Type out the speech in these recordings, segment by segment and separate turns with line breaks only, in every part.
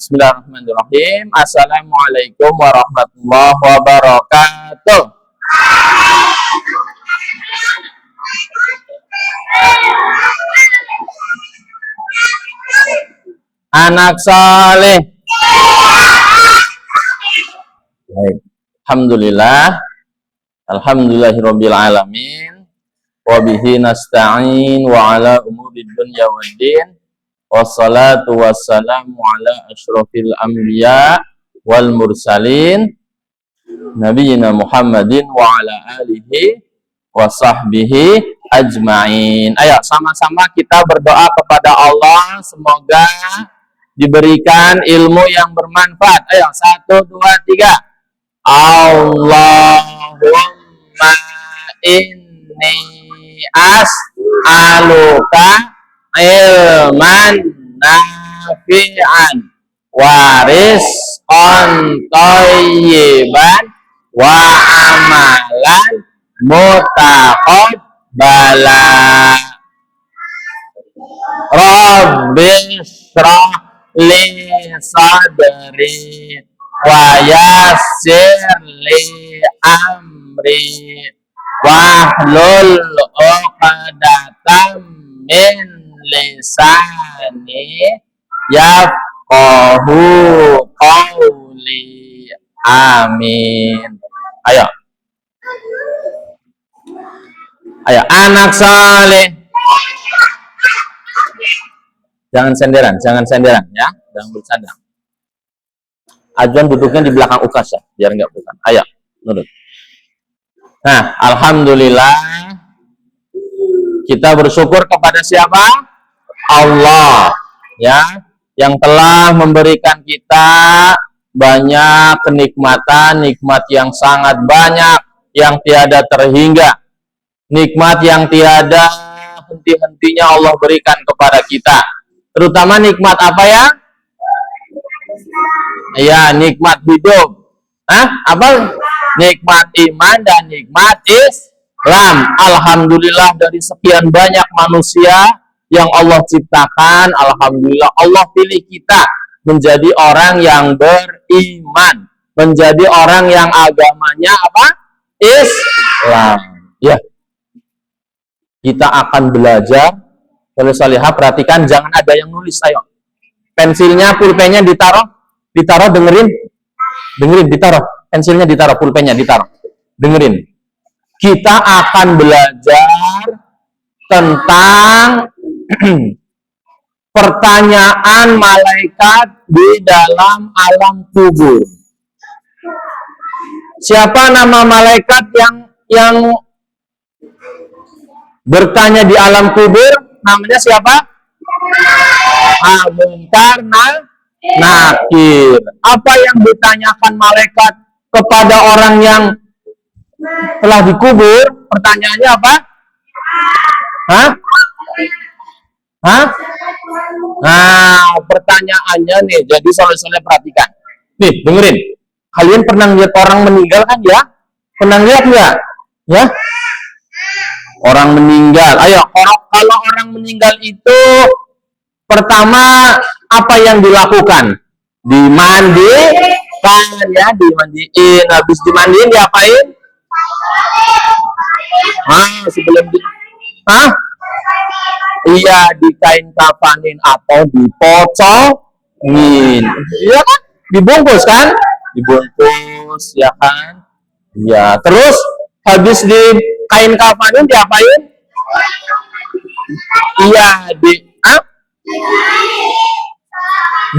Bismillahirrahmanirrahim. Assalamualaikum warahmatullahi wabarakatuh. Anak saleh. Baik. Alhamdulillah. Alhamdulillahirabbil alamin. Wa bihi nasta'in wa ala umuri dunya waddin. Wassalatu wassalamu ala asyrafil anbiya wal mursalin nabiyina Muhammadin wa ala alihi wa sahbihi ajma'in. Ayo sama-sama kita berdoa kepada Allah, semoga diberikan ilmu yang bermanfaat. Ayo 1, 2, 3. Allahumma inni as'aluka ilman nafi'an warizqan thayyiban wa amalan mutaqabbala. Rabbi shrah li sadri wa yassir li amri wahlul 'uqdatam min lisani yafqahu qawli. Amin. Ayo anak saleh, jangan senderan ya, jangan bersandar. Ajuan duduknya di belakang ukas ya, biar nggak bukan. Ayo nurut. Nah, alhamdulillah kita bersyukur kepada siapa? Allah, ya, yang telah memberikan kita banyak kenikmatan, nikmat yang sangat banyak, yang tiada terhingga, nikmat yang tiada henti-hentinya Allah berikan kepada kita. Terutama nikmat apa ya? Ya, nikmat hidup. Apa? Nikmat iman dan nikmat Islam. Alhamdulillah, dari sekian banyak manusia yang Allah ciptakan, alhamdulillah Allah pilih kita menjadi orang yang beriman, menjadi orang yang agamanya apa? Islam. Ya. Kita akan belajar. Kalau salihah, perhatikan, jangan ada yang nulis. Ayo. Pensilnya, pulpennya ditaruh, dengerin, ditaruh. Pensilnya ditaruh, pulpennya ditaruh. Dengerin. Kita akan belajar tentang pertanyaan malaikat di dalam alam kubur. Siapa nama malaikat yang bertanya di alam kubur? Namanya siapa? Munkar Nakir. Apa yang ditanyakan malaikat kepada orang yang telah dikubur? Pertanyaannya apa? Nah, pertanyaannya nih, jadi soleh-soleh perhatikan. Nih, dengerin. Kalian pernah lihat orang meninggal kan ya? Pernah lihat nggak? Ya? Orang meninggal. Ayo, kalau orang meninggal itu pertama apa yang dilakukan? Dimandikan ya, dimandiin. Habis dimandiin diapain? Sebelum iya, dikain kafanin atau dipocongin. Iya kan? Dibungkus kan? Dibungkus, ya kan? Iya. Terus habis dikain kafanin diapain? Iya,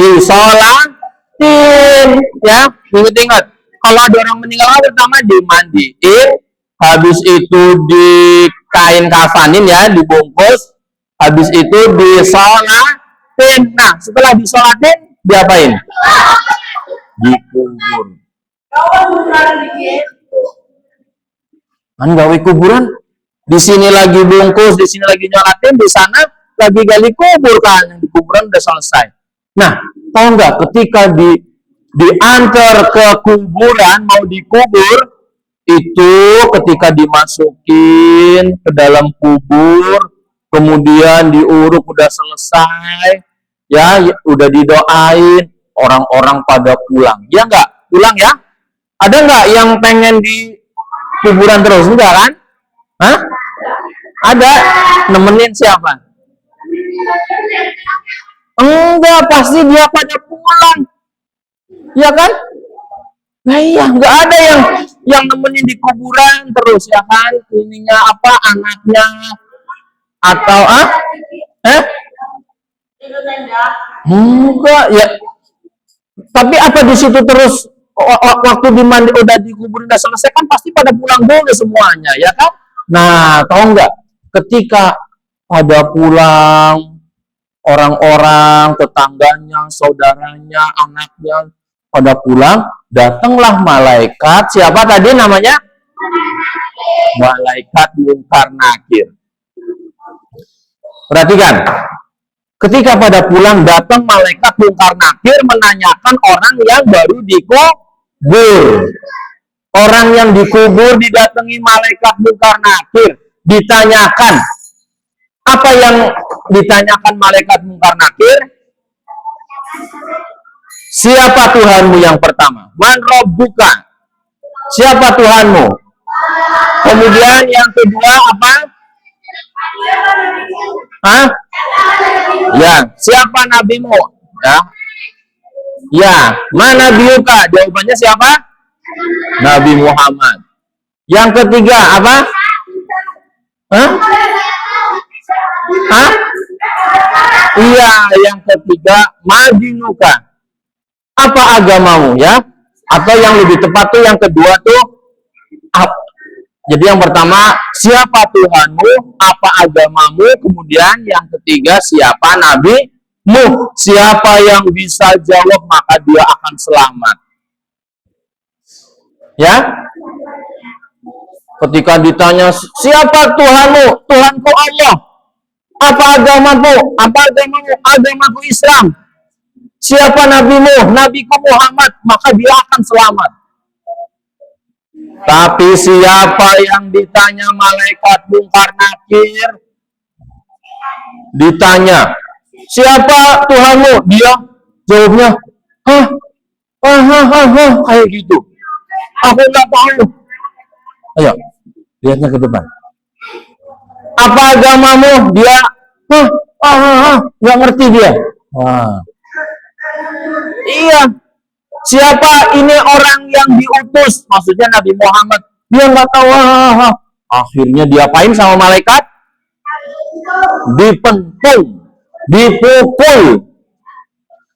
disolatin, ya. Ingat-ingat. Kalau ada orang meninggal pertama dimandiin, habis itu dikain kafanin ya, dibungkus. Habis itu disolatin. Nah, setelah disolatin, diapain? Dikubur. Kan gawe kuburan? Di sini lagi bungkus, di sini lagi nyolatin, di sana lagi gali kubur kan? Yang di kuburan udah selesai. Nah, tahu nggak? Ketika diantar ke kuburan, mau dikubur, itu ketika dimasukin ke dalam kubur, kemudian diuruk udah selesai, ya udah didoain, orang-orang pada pulang. Ya nggak? Pulang ya? Ada nggak yang pengen di kuburan terus? Enggak kan? Hah? Ada? Nemenin siapa? Enggak, pasti dia pada pulang. Ya kan? Nah iya, nggak ada yang nemenin di kuburan terus ya kan? Ininya apa? Anaknya atau enggak ya. Tapi apa di situ terus waktu dimandi udah dikubur udah selesai kan pasti pada pulang dulu semuanya ya kan? Nah, tahu nggak? Ketika pada pulang orang-orang, tetangganya, saudaranya, anaknya pada pulang, datanglah malaikat. Siapa tadi namanya? Malaikat Munkar Nakir. Perhatikan. Ketika pada pulang datang malaikat Munkar Nakir menanyakan orang yang baru dikubur. Orang yang dikubur didatangi malaikat Munkar Nakir, ditanyakan. Apa yang ditanyakan malaikat Munkar Nakir? Siapa Tuhanmu yang pertama? Man Rabbuka? Siapa Tuhanmu? Kemudian yang kedua apa? Hah? Ya, siapa nabimu? Ya. Ya, mana nabiuka? Jawabannya siapa? Nabi Muhammad. Yang ketiga apa? Hah? Hah? Iya, yang ketiga madinuka. Apa agamamu ya? Atau yang lebih tepat tuh yang kedua tuh jadi yang pertama siapa Tuhanmu, apa agamamu, kemudian yang ketiga siapa nabimu. Siapa yang bisa jawab maka dia akan selamat. Ya? Ketika ditanya siapa Tuhanmu? Tuhanku Allah. Apa agamamu? Apa agamamu? Agamaku Islam. Siapa nabimu? Nabiku Muhammad. Maka dia akan selamat. Tapi siapa yang ditanya malaikat Munkar Nakir? Ditanya, siapa Tuhanmu? Dia jawabnya, kayak gitu. Aku nggak tahu. Ayo, lihatnya ke depan. Apa agamamu? Dia, nggak ngerti dia. Wah. Iya. Siapa ini orang yang diutus? Maksudnya Nabi Muhammad. Dia nggak tahu. Akhirnya diapain sama malaikat? Dipentung,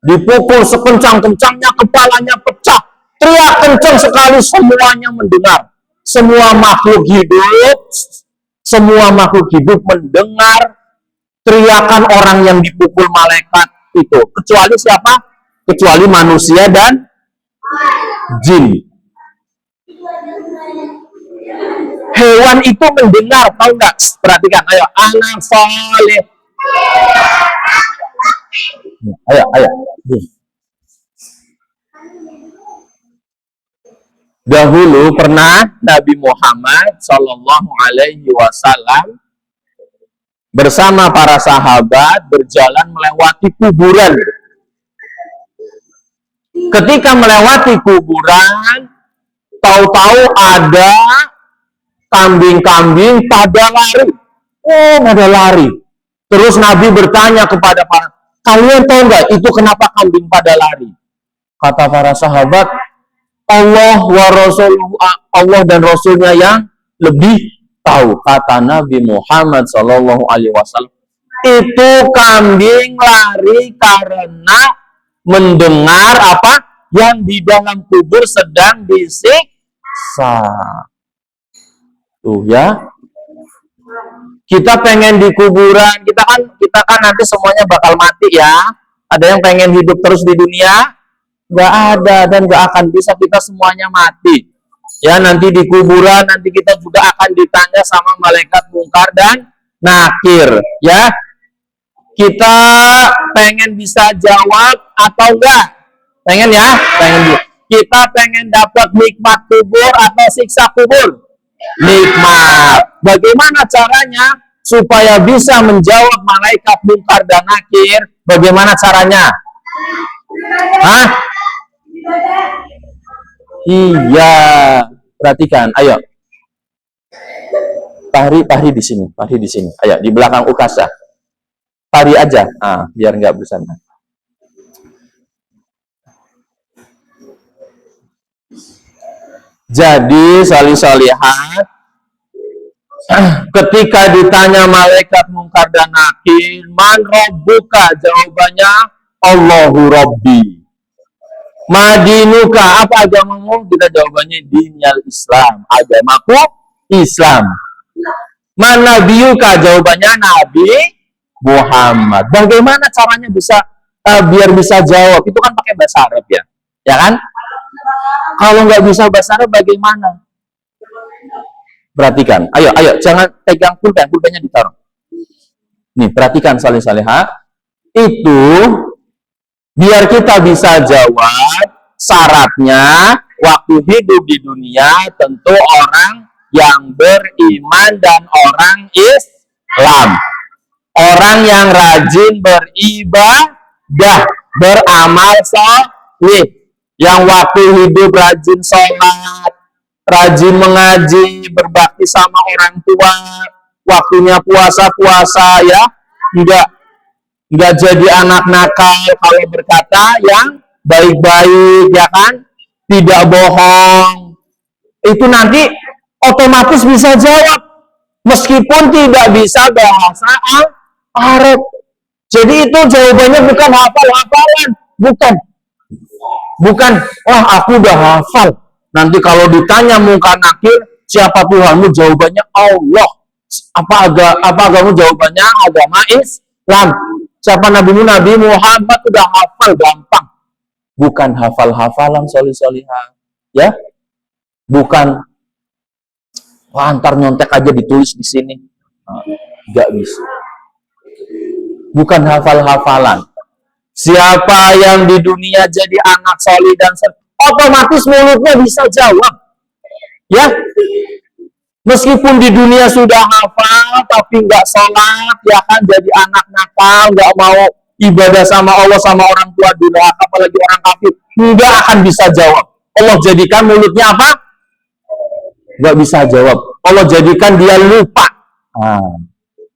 dipukul sekencang-kencangnya, kepalanya pecah. Teriak kencang sekali, semuanya mendengar. Semua makhluk hidup mendengar teriakan orang yang dipukul malaikat itu. Kecuali siapa? Kecuali manusia dan jin. Hewan itu mendengar, tahu nggak? Perhatikan, ayo, anak saleh. Ayo. Dahulu pernah Nabi Muhammad Shallallahu Alaihi Wasallam bersama para sahabat berjalan melewati kuburan. Ketika melewati kuburan, tahu-tahu ada kambing-kambing pada lari. Pada lari. Terus Nabi bertanya kepada para, kalian tahu nggak itu kenapa kambing pada lari? Kata para sahabat, Allah dan Rasulnya yang lebih tahu. Kata Nabi Muhammad Shallallahu Alaihi Wasallam, itu kambing lari karena mendengar apa yang di dalam kubur sedang disiksa. Tuh ya. Kita pengen di kuburan, kita kan nanti semuanya bakal mati ya. Ada yang pengen hidup terus di dunia? Nggak ada, dan nggak akan bisa, kita semuanya mati. Ya, nanti di kuburan nanti kita juga akan ditanya sama malaikat Munkar dan Nakir. Ya, kita pengen bisa jawab atau enggak? Pengen ya? Pengen. Kita pengen dapat nikmat kubur atau siksa kubur? Nikmat. Bagaimana caranya supaya bisa menjawab malaikat Munkar dan Nakir? Bagaimana caranya? Hah? Iya, perhatikan. Ayo, Pahri di sini, Pahri di sini. Ayo, di belakang Ukasa. Pahri aja, biar nggak bersama. Jadi, salih-salihat, ketika ditanya malaikat Munkar dan Nakir, man rabbuka, jawabannya Allahu Rabbi. Madinuka, apa agamamu? Kita jawabannya dinyal Islam, agamaku Islam. Man nabiyuka, jawabannya Nabi Muhammad. Bagaimana caranya bisa biar bisa jawab? Itu kan pakai bahasa Arab ya, ya kan? Kalau nggak bisa bahasa Arab bagaimana? Perhatikan, ayo, jangan pegang pulpen, pulpennya ditaruh. Nih, perhatikan salih-saliha. Itu biar kita bisa jawab, syaratnya waktu hidup di dunia tentu orang yang beriman dan orang Islam. Orang yang rajin beribadah, beramal soleh, yang waktu hidup rajin sholat, rajin mengaji, berbakti sama orang tua, waktunya puasa ya, nggak jadi anak nakal kalau berkata yang baik-baik, ya kan, tidak bohong, itu nanti otomatis bisa jawab meskipun tidak bisa bahasa Arab. Jadi itu jawabannya bukan hafal-hafalan, bukan aku udah hafal, nanti kalau ditanya Munkar Nakir siapa Tuhanmu, jawabannya Allah. Apa agama, jawabannya agama Islam. Siapa nabimu, Nabi Muhammad, udah hafal, gampang. Bukan hafal-hafalan, solih-solihah, ya, bukan antar nyontek aja ditulis di sini, nggak bisa. Bukan hafal-hafalan. Siapa yang di dunia jadi anak solih dan otomatis mulutnya bisa jawab, ya. Meskipun di dunia sudah hafal tapi nggak sholat, ya kan, jadi anak nakal, nggak mau ibadah sama Allah sama orang tua durhaka, apalagi orang kafir, nggak akan bisa jawab. Allah jadikan mulutnya apa? Nggak bisa jawab. Allah jadikan dia lupa.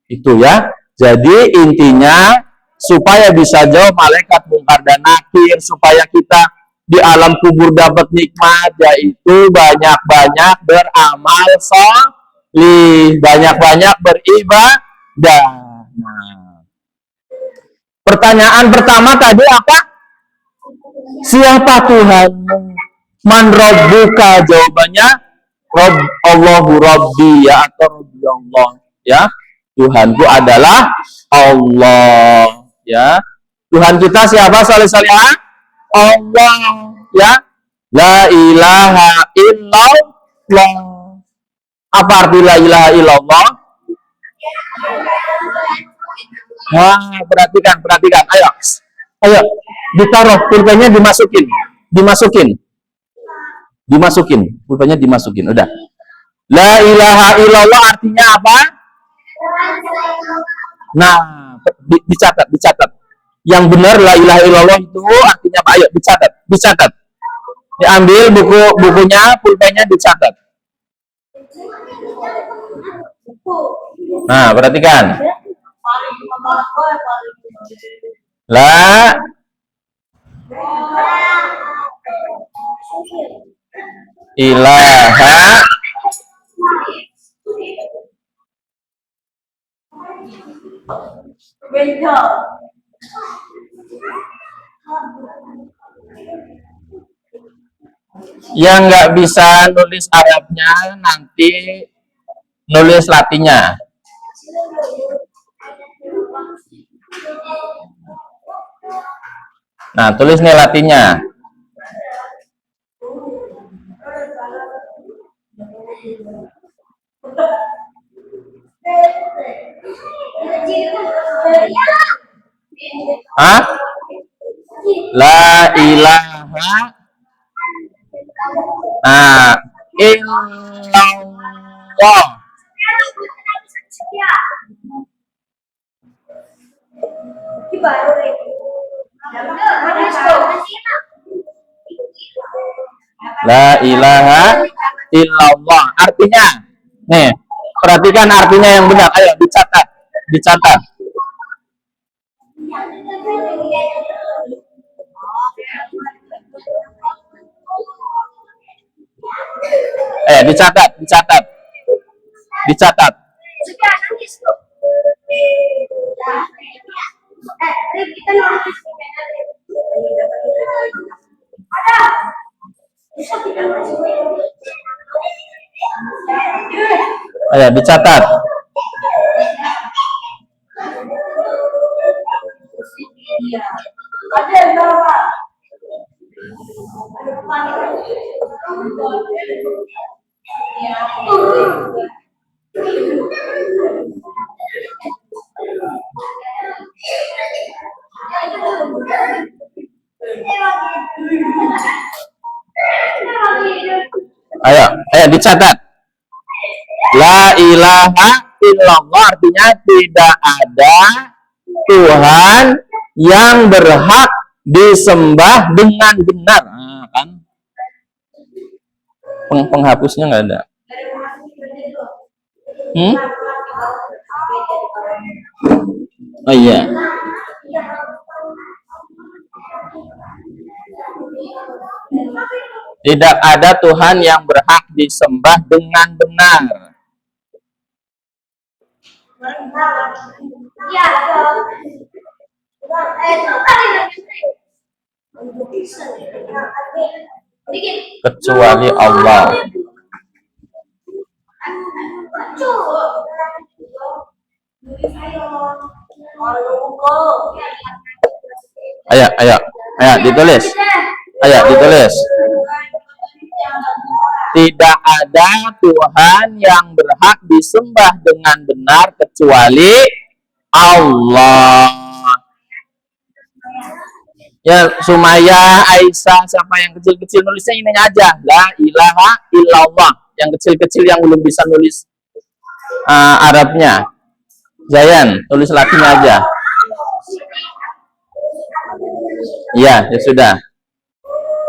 Itu ya. Jadi intinya supaya bisa jawab malaikat Munkar dan Nakir, supaya kita di alam kubur dapat nikmat, yaitu banyak-banyak beramal solih, banyak-banyak beribadah. Nah, pertanyaan pertama tadi apa? Siapa Tuhanmu? Man rabbuka, jawabannya Allahu Rabbi, ya, atau Rabbi Allah, ya. Tuhanku adalah Allah, ya. Tuhan kita siapa, salih-salihah? Allah, ya. La ilaha illallah. Apa arti la ilaha illallah? Perhatikan. Ayo, ditaruh pulpennya, dimasukin, pulpennya dimasukin, udah. La ilaha illallah artinya apa? Nah, dicatat. Yang benar la ilaha illallah itu artinya apa? Ayo dicatat. Diambil bukunya, pulpennya, dicatat. Nah, perhatikan. La ilaha yang nggak bisa nulis Arabnya nanti nulis Latinnya. Nah, tulis nih Latinnya. La ilaha illallah. La ilaha illallah. Artinya, nih, perhatikan artinya yang benar. Ayo dicatat, dicatat. Dicatat, dicatat, dicatat. Ayo dicatat. Ayo, ayo dicatat. La ilaha illallah artinya tidak ada Tuhan yang berhak disembah dengan benar. Nah, kan? Penghapusnya nggak ada. Oh iya. Tidak ada Tuhan yang berhak disembah dengan benar. Kecuali Allah. Ayo, ayo, ayo ditulis. Ayo ditulis. Tidak ada Tuhan yang berhak disembah dengan benar kecuali Allah. Ya, Sumaya, Aisyah, siapa yang kecil-kecil nulisnya ini aja. La ilaha illallah. Yang kecil-kecil yang belum bisa nulis Arabnya. Zayan, tulis lakinya aja. Iya, ya sudah.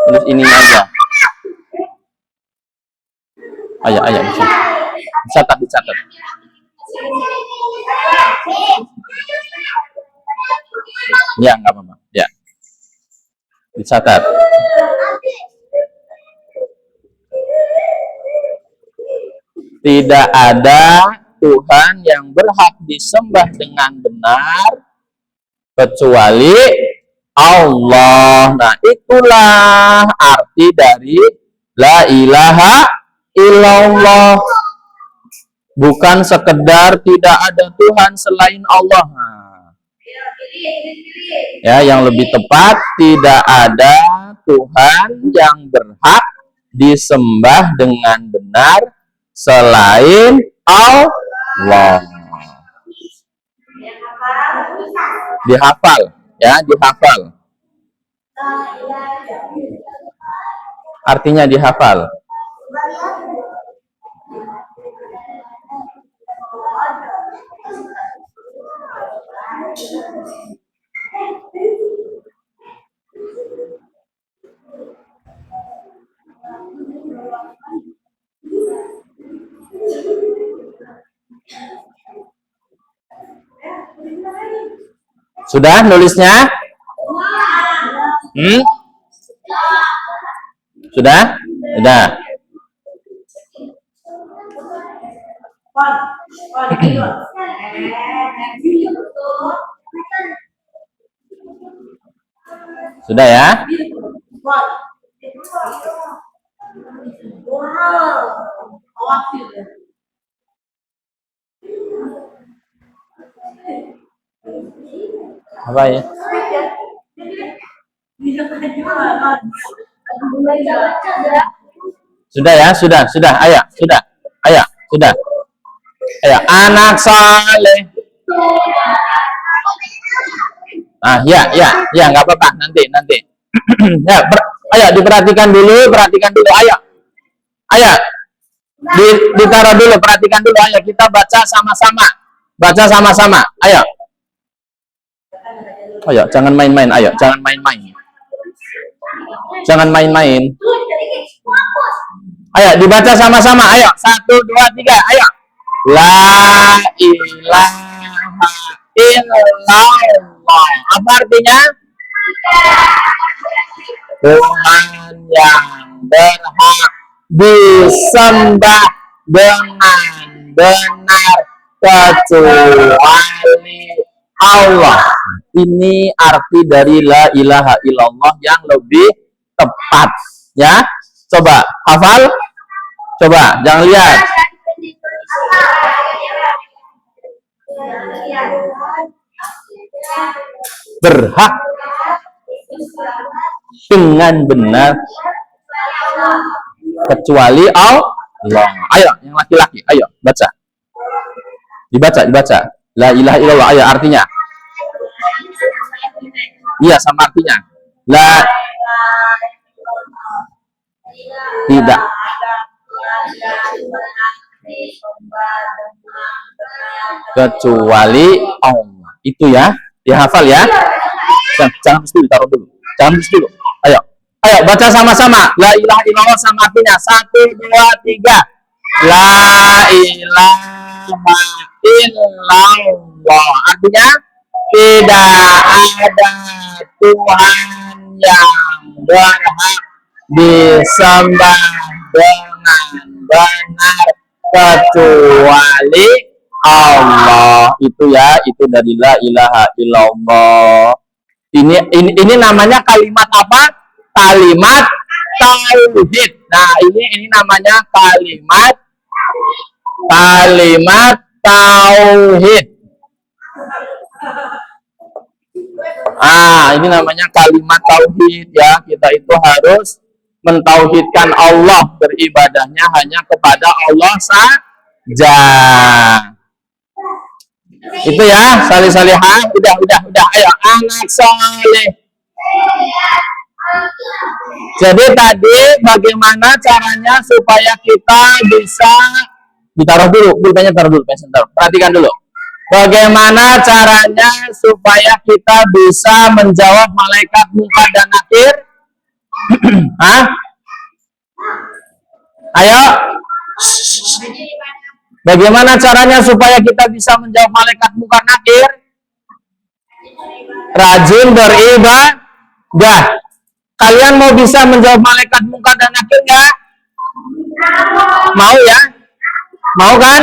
Tulis ininya aja. Ayo, ayo, dicatat, dicatat. Ya, nggak apa-apa. Ya, dicatat. Tidak ada Tuhan yang berhak disembah dengan benar kecuali Allah. Nah, itulah arti dari la ilaha illallah. Bukan sekedar tidak ada Tuhan selain Allah. Ya, yang lebih tepat, tidak ada Tuhan yang berhak disembah dengan benar selain Allah. Dihafal, ya, dihafal. Artinya dihafal. Sudah nulisnya? Sudah? Sudah. Sudah ya? Apa ya? Sudah ya, sudah. Ayo, sudah. Ayo, sudah. Ayo, anak saleh. Ya, nggak apa-apa. Nanti. Ya, ayo diperhatikan dulu, Ayo. Ditaruh dulu, perhatikan dulu. Ayo kita baca sama-sama. Ayo. Ayo, jangan main-main. Ayo, jangan main-main. Jangan main-main. Ayo, dibaca sama-sama. Ayo, 1, 2, 3. Ayo. La ilaha illallah. Apa artinya? Tuhan yang berhak disembah dengan benar kecuali Allah. Ini arti dari la ilaha illallah yang lebih tepat, ya. Coba hafal, coba jangan lihat. Berhak dengan benar kecuali Allah. Ayo, yang laki-laki, ayo baca. Dibaca. La ilaha illallah. Ayo artinya. Iya, sama artinya. La tidak kecuali Allah. Itu ya, dihafal ya. Jangan mesti ditaruh dulu. Ayo baca sama-sama. La ilaha illallah sama artinya. 1, 2, 3. La ilaha illallah. Artinya tidak ada Tuhan yang berhak disembah dengan benar kecuali Allah. Itu ya, itu dari la ilaha illallah. Ini namanya kalimat apa? Kalimat tauhid. Nah, ini namanya kalimat tauhid. Ini namanya kalimat tauhid ya. Kita itu harus mentauhidkan Allah, beribadahnya hanya kepada Allah saja. Itu ya, salih-salihah. Udah. Ayo, anak soleh. Jadi tadi bagaimana caranya supaya kita bisa ditaruh dulu, pulpennya taruh dulu, perhatikan dulu. Bagaimana caranya supaya kita bisa menjawab malaikat munkar dan nakir? Hah? Ayo. Bagaimana caranya supaya kita bisa menjawab malaikat munkar nakir? Rajin beribadah. Kalian mau bisa menjawab malaikat munkar dan nakir nggak? Mau ya? Mau kan?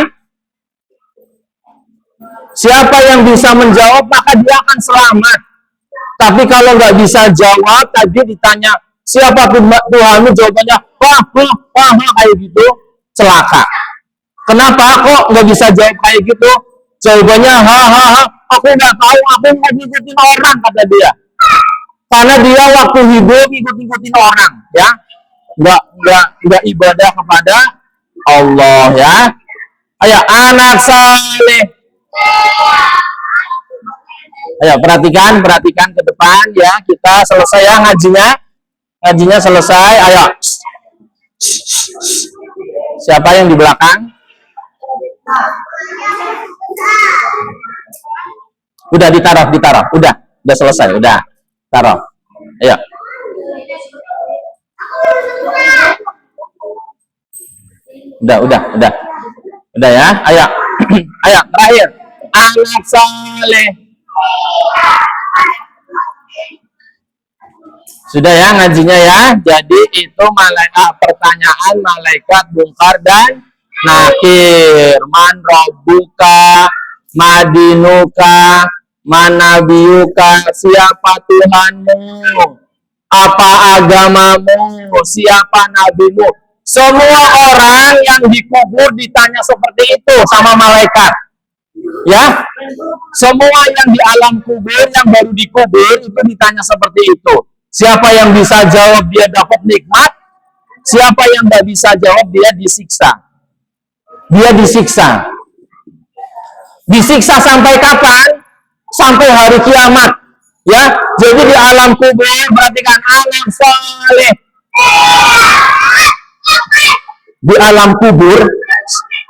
Siapa yang bisa menjawab maka dia akan selamat. Tapi kalau nggak bisa jawab, tadi ditanya siapa Tuhanmu, jawabannya wah kayak gitu, celaka. Kenapa kok nggak bisa jawab kayak gitu? Jawabannya aku nggak tahu, aku nggak ngikutin orang, kata dia. Karena dia waktu hidup ngikutin orang, ya, nggak ibadah kepada Allah, ya. Ayo anak saleh. Ayo perhatikan ke depan ya, kita selesai ya ngajinya selesai. Ayo, siapa yang di belakang? Udah ditaruh, udah selesai, udah taruh. Ayo. Udah ya, ayo. Ayo terakhir, anak saleh. Sudah ya ngajinya ya. Jadi itu pertanyaan malaikat munkar dan nakir. Man rabbuka, madinuka, manabiyuka, siapa Tuhanmu, apa agamamu, siapa nabimu. Semua orang yang dikubur ditanya seperti itu sama malaikat. Ya, semua yang di alam kubur, yang baru dikubur itu ditanya seperti itu. Siapa yang bisa jawab dia dapat nikmat, siapa yang nggak bisa jawab dia disiksa. Disiksa sampai kapan? Sampai hari kiamat. Ya, jadi di alam kubur, perhatikan anak saleh. Di alam kubur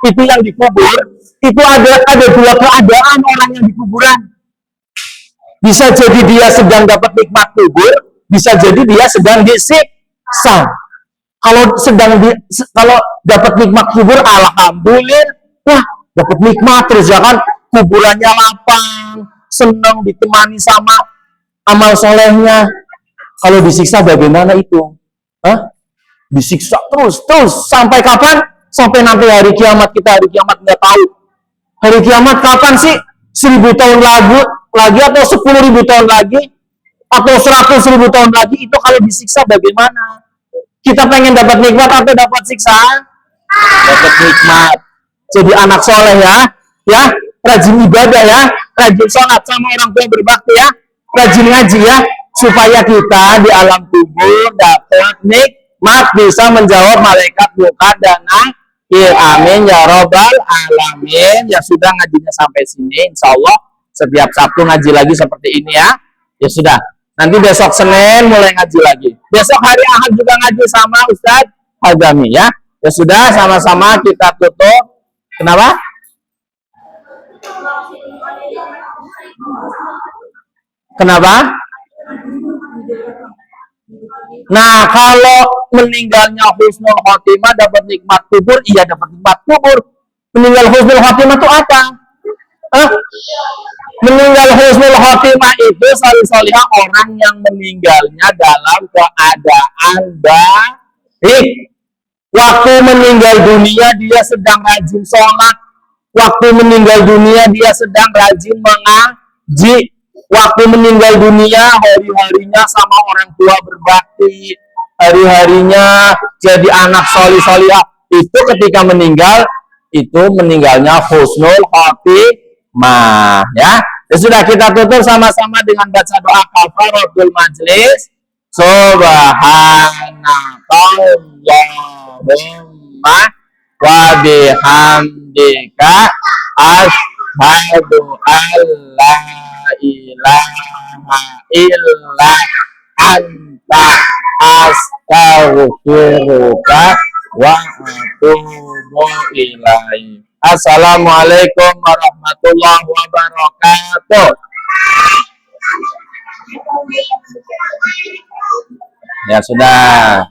itu yang dikubur itu ada dua keadaan orang yang di kuburan. Bisa jadi dia sedang dapat nikmat kubur, bisa jadi dia sedang disiksa. Kalau dapat nikmat kubur, alhamdulillah, wah dapat nikmat terus ya kan, kuburannya lapang, senang ditemani sama amal solehnya. Kalau disiksa bagaimana itu? Hah? Disiksa terus sampai kapan? Sampai nanti hari kiamat. Kita hari kiamat nggak tahu. Hari kiamat kapan sih? 1000 tahun lagi atau 10.000 tahun lagi atau 100.000 tahun lagi? Itu kalau disiksa bagaimana? Kita pengen dapat nikmat atau dapat siksa? Dapat nikmat. Jadi anak soleh ya, rajin ibadah ya, rajin sholat sama orang tua berbakti ya, rajin ngaji ya, supaya kita di alam kubur dapat nikmat, bisa menjawab malaikat muka dan akhir. Amin ya robbal alamin. Ya sudah, ngajinya sampai sini. Insya Allah setiap Sabtu ngaji lagi seperti ini ya. Ya sudah. Nanti besok Senin mulai ngaji lagi. Besok hari Ahad juga ngaji sama Ustadz Hazami ya. Ya sudah, sama-sama kita tutup. Kenapa? Kenapa? Nah, kalau meninggalnya husnul khotimah dapat nikmat kubur, iya dapat nikmat kubur. Meninggal husnul khotimah itu apa? Meninggal husnul khotimah itu salih-salihah orang yang meninggalnya dalam keadaan baik. Waktu meninggal dunia dia sedang rajin sholat. Waktu meninggal dunia dia sedang rajin mengaji. Waktu meninggal dunia hari-harinya sama orang tua berbakti. Hari-harinya jadi anak solih-solihah. Itu ketika meninggal, itu meninggalnya husnul khotimah ya. Ya sudah, kita tutup sama-sama dengan baca doa kafaratul majlis. Subhanakallahumma wa bihamdika asyhadu an la ilaha illa anta astaghfiruka wa atubu ilaik. Assalamualaikum warahmatullahi wabarakatuh. Ya sudah.